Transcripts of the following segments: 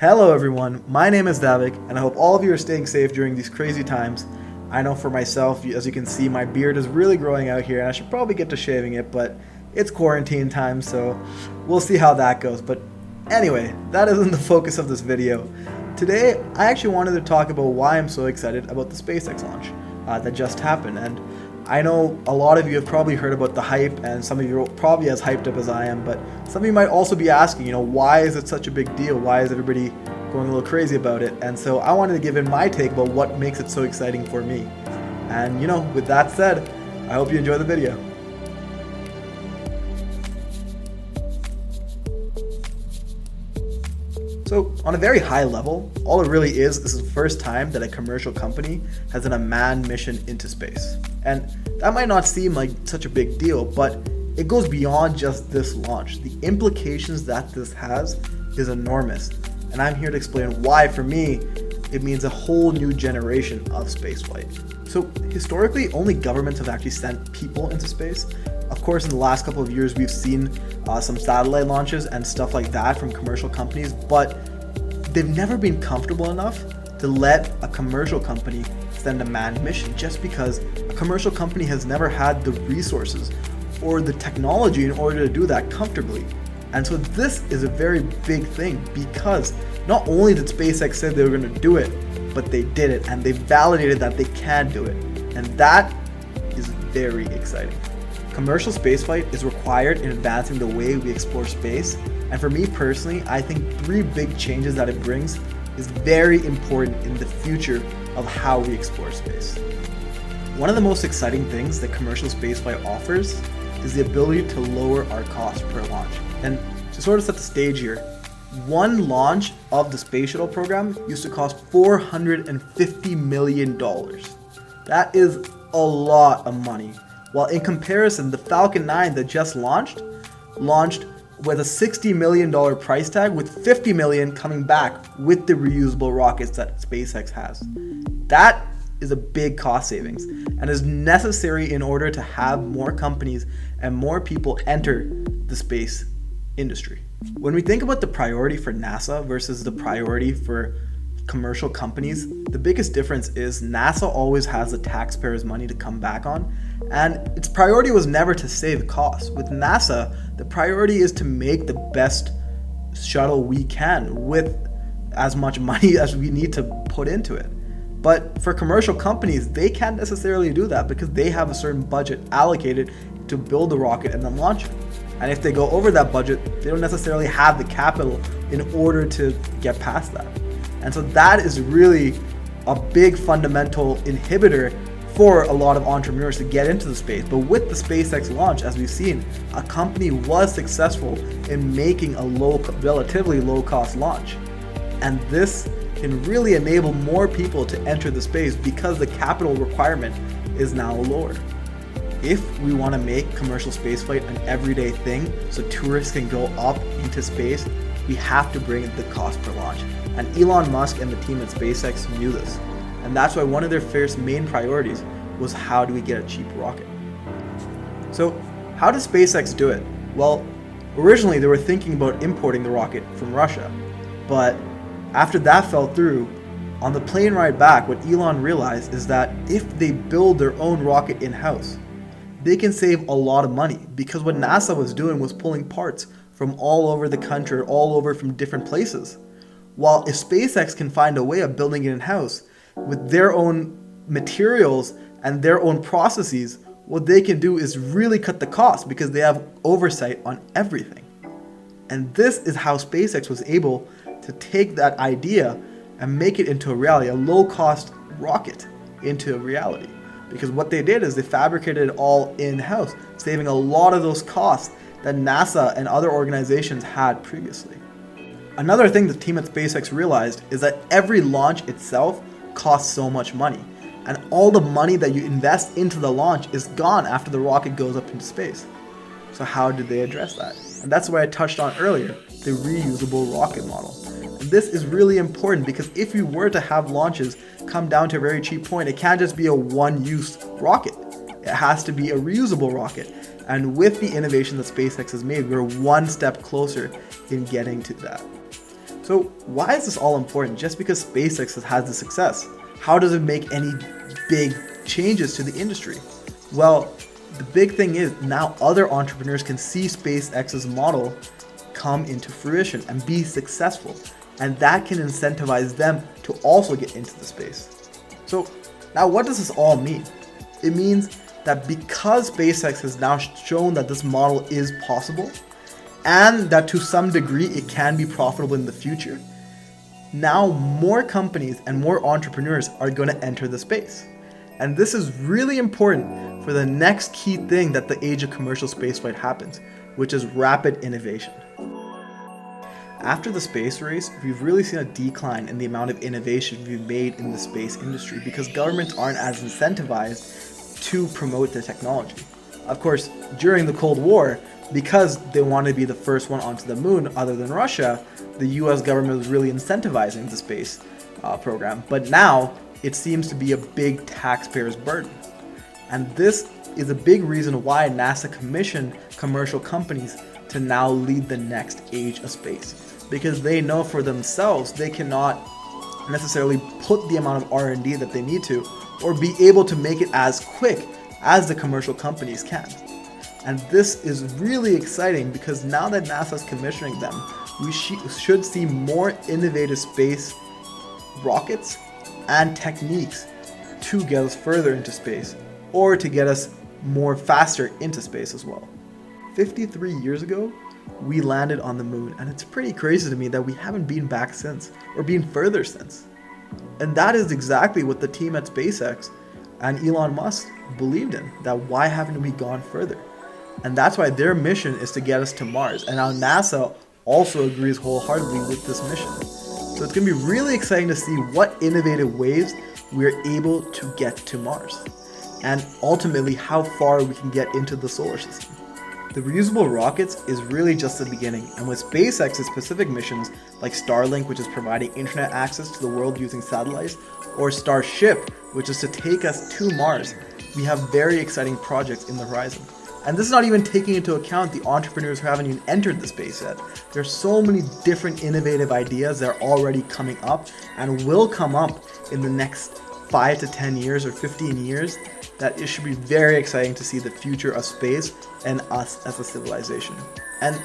Hello everyone, my name is Davik, and I hope all of you are staying safe during these crazy times. I know for myself, as you can see, my beard is really growing out here and I should probably get to shaving it, but it's quarantine time, so we'll see how that goes. But anyway, that isn't the focus of this video. Today, I actually wanted to talk about why I'm so excited about the SpaceX launch that just happened. And I know a lot of you have probably heard about the hype, and some of you are probably as hyped up as I am, but some of you might also be asking, why is it such a big deal? Why is everybody going a little crazy about it? And so I wanted to give in my take about what makes it so exciting for me. And with that said, I hope you enjoy the video. So on a very high level, all it really is, this is the first time that a commercial company has done a manned mission into space. And that might not seem like such a big deal, but it goes beyond just this launch. The implications that this has is enormous. And I'm here to explain why, for me, it means a whole new generation of spaceflight. So historically, only governments have actually sent people into space. Of course, in the last couple of years, we've seen some satellite launches and stuff like that from commercial companies, but they've never been comfortable enough to let a commercial company send a manned mission, just because a commercial company has never had the resources or the technology in order to do that comfortably. And so this is a very big thing, because not only did SpaceX say they were going to do it, but they did it, and they validated that they can do it. And that is very exciting. Commercial spaceflight is required in advancing the way we explore space, and for me personally, I think three big changes that it brings is very important in the future of how we explore space. One of the most exciting things that commercial spaceflight offers is the ability to lower our cost per launch. And to sort of set the stage here, one launch of the space shuttle program used to cost $450 million. That is a lot of money. While in comparison, the Falcon 9 that just launched with a $60 million price tag, with $50 million coming back with the reusable rockets that SpaceX has. That is a big cost savings and is necessary in order to have more companies and more people enter the space industry. When we think about the priority for NASA versus the priority for commercial companies, the biggest difference is NASA always has the taxpayers' money to come back on, and its priority was never to save costs. With NASA, the priority is to make the best shuttle we can with as much money as we need to put into it. But for commercial companies, they can't necessarily do that because they have a certain budget allocated to build the rocket and then launch it. And if they go over that budget, they don't necessarily have the capital in order to get past that. And so that is really a big fundamental inhibitor for a lot of entrepreneurs to get into the space. But with the SpaceX launch, as we've seen, a company was successful in making a relatively low cost launch. And this can really enable more people to enter the space because the capital requirement is now lower. If we want to make commercial spaceflight an everyday thing so tourists can go up into space, we have to bring the cost per launch. And Elon Musk and the team at SpaceX knew this. And that's why one of their first main priorities was, how do we get a cheap rocket? So how does SpaceX do it? Well, originally they were thinking about importing the rocket from Russia. But after that fell through, on the plane ride back, what Elon realized is that if they build their own rocket in-house, they can save a lot of money, because what NASA was doing was pulling parts from all over the country, all over from different places. While if SpaceX can find a way of building it in-house with their own materials and their own processes, what they can do is really cut the cost because they have oversight on everything. And this is how SpaceX was able to take that idea and make it into a reality, a low-cost rocket into a reality. Because what they did is they fabricated it all in-house, saving a lot of those costs that NASA and other organizations had previously. Another thing the team at SpaceX realized is that every launch itself costs so much money, and all the money that you invest into the launch is gone after the rocket goes up into space. So how did they address that? And that's what I touched on earlier, the reusable rocket model. And this is really important because if you were to have launches come down to a very cheap point, it can't just be a one-use rocket. It has to be a reusable rocket. And with the innovation that SpaceX has made, we're one step closer in getting to that. So So why is this all important? Just because SpaceX has had the success, how does it make any big changes to the industry? Well, the big thing is now other entrepreneurs can see SpaceX's model come into fruition and be successful, and that can incentivize them to also get into the space. So now what does this all mean? It means that because SpaceX has now shown that this model is possible and that to some degree it can be profitable in the future, now more companies and more entrepreneurs are going to enter the space. And this is really important for the next key thing that the age of commercial spaceflight happens, which is rapid innovation. After the space race, we've really seen a decline in the amount of innovation we've made in the space industry because governments aren't as incentivized to promote the technology. Of course, during the Cold War, because they wanted to be the first one onto the moon other than Russia, the US government was really incentivizing the space program. But now, it seems to be a big taxpayer's burden. And this is a big reason why NASA commissioned commercial companies to now lead the next age of space. Because they know for themselves they cannot necessarily put the amount of R&D that they need to or be able to make it as quick as the commercial companies can. And this is really exciting because now that NASA's commissioning them, we should see more innovative space rockets and techniques to get us further into space or to get us more faster into space as well. 53 years ago, we landed on the moon, and it's pretty crazy to me that we haven't been back since or been further since. And that is exactly what the team at SpaceX and Elon Musk believed in, that why haven't we gone further? And that's why their mission is to get us to Mars. And now NASA also agrees wholeheartedly with this mission. So it's going to be really exciting to see what innovative ways we're able to get to Mars. And ultimately how far we can get into the solar system. The reusable rockets is really just the beginning, and with SpaceX's specific missions like Starlink, which is providing internet access to the world using satellites, or Starship, which is to take us to Mars, we have very exciting projects in the horizon. And this is not even taking into account the entrepreneurs who haven't even entered the space yet. There's so many different innovative ideas that are already coming up and will come up in the next 5 to 10 years or 15 years that it should be very exciting to see the future of space and us as a civilization. And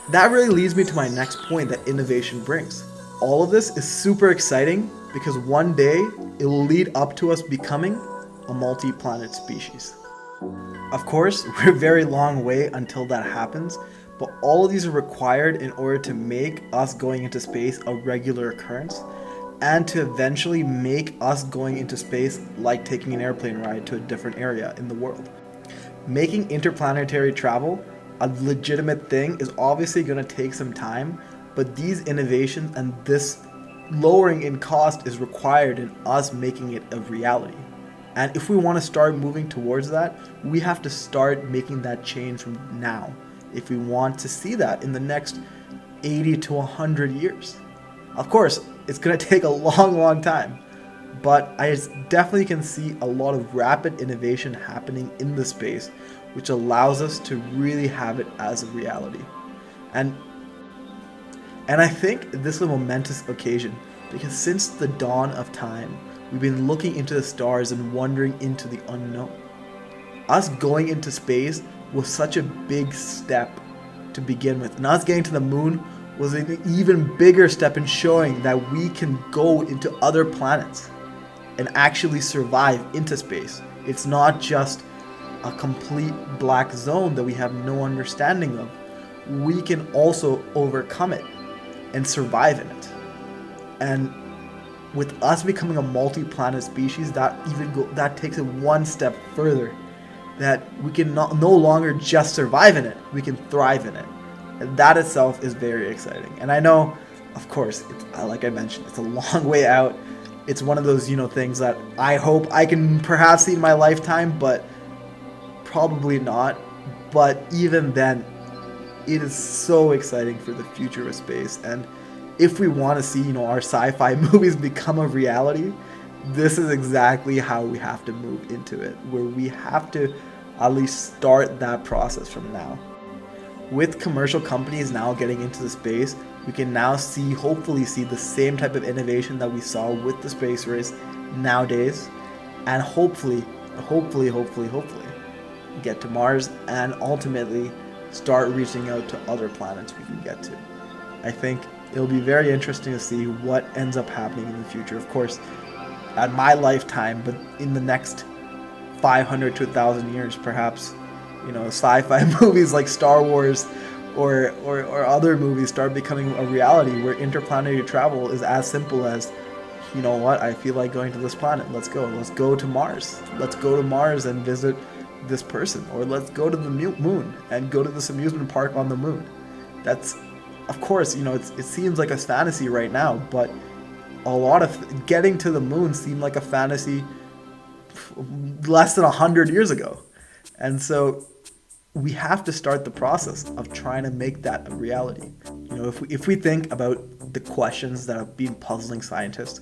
that really leads me to my next point that innovation brings. All of this is super exciting because one day it will lead up to us becoming a multi-planet species. Of course, we're a very long way until that happens, but all of these are required in order to make us going into space a regular occurrence and to eventually make us going into space like taking an airplane ride to a different area in the world. Making interplanetary travel a legitimate thing is obviously going to take some time, but these innovations and this lowering in cost is required in us making it a reality. And if we want to start moving towards that, we have to start making that change from now if we want to see that in the next 80 to 100 years. Of course, it's going to take a long time, but I definitely can see a lot of rapid innovation happening in the space, which allows us to really have it as a reality. And I think this is a momentous occasion because since the dawn of time, we've been looking into the stars and wandering into the unknown. Us going into space was such a big step to begin with, and us getting to the moon was an even bigger step in showing that we can go into other planets and actually survive into space. It's not just a complete black zone that we have no understanding of. We can also overcome it and survive in it. And with us becoming a multi-planet species, that takes it one step further. That we can no longer just survive in it, we can thrive in it. And that itself is very exciting. And I know, of course, like I mentioned, it's a long way out. It's one of those, things that I hope I can perhaps see in my lifetime, but probably not. But even then, it is so exciting for the future of space. And if we want to see, our sci-fi movies become a reality, this is exactly how we have to move into it, where we have to at least start that process from now. With commercial companies now getting into the space, we can now hopefully see the same type of innovation that we saw with the space race nowadays, and hopefully get to Mars and ultimately start reaching out to other planets we can get to. I think it'll be very interesting to see what ends up happening in the future. Of course, at my lifetime, but in the next 500 to 1,000 years, perhaps, sci-fi movies like Star Wars or other movies start becoming a reality where interplanetary travel is as simple as, you know what, I feel like going to this planet. Let's go to Mars. Let's go to Mars and visit this person, or let's go to the moon and go to this amusement park on the moon. That's, of course, it seems like a fantasy right now, but a lot of getting to the moon seemed like a fantasy less than 100 years ago. And so we have to start the process of trying to make that a reality. If we think about the questions that have been puzzling scientists,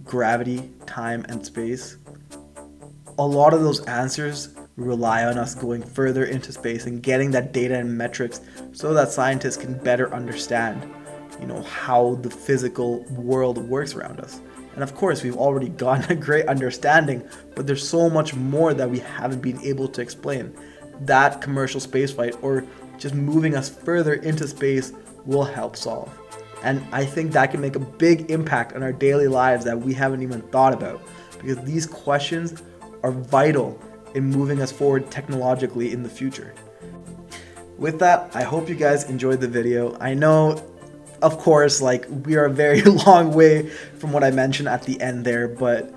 gravity, time, and space, a lot of those answers rely on us going further into space and getting that data and metrics so that scientists can better understand, how the physical world works around us. And of course, we've already gotten a great understanding, but there's so much more that we haven't been able to explain. That commercial spaceflight, or just moving us further into space, will help solve. And I think that can make a big impact on our daily lives that we haven't even thought about, because these questions are vital in moving us forward technologically in the future. With that, I hope you guys enjoyed the video. I know, of course, we are a very long way from what I mentioned at the end there, but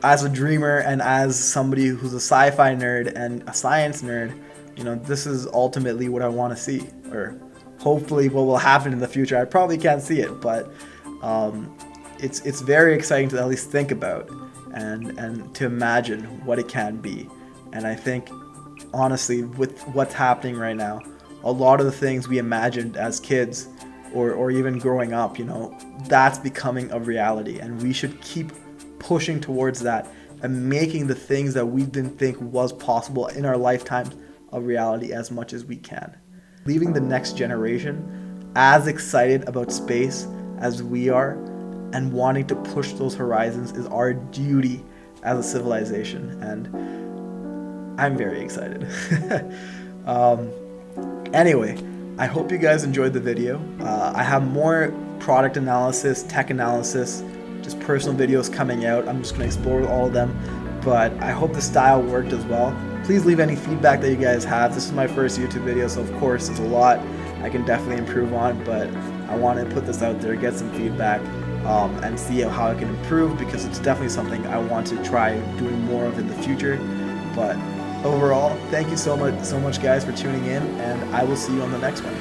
as a dreamer and as somebody who's a sci-fi nerd and a science nerd, this is ultimately what I want to see, or hopefully what will happen in the future. I probably can't see it, but it's very exciting to at least think about and to imagine what it can be. And I think, honestly, with what's happening right now, a lot of the things we imagined as kids or even growing up, that's becoming a reality. And we should keep pushing towards that and making the things that we didn't think was possible in our lifetimes a reality as much as we can. Leaving the next generation as excited about space as we are and wanting to push those horizons is our duty as a civilization. And I'm very excited. Anyway, I hope you guys enjoyed the video. I have more product analysis, tech analysis, just personal videos coming out. I'm just going to explore all of them, but I hope the style worked as well. Please leave any feedback that you guys have. This is my first YouTube video, so of course there's a lot I can definitely improve on, but I want to put this out there, get some feedback, and see how I can improve, because it's definitely something I want to try doing more of in the future. But overall, thank you so much guys for tuning in, and I will see you on the next one.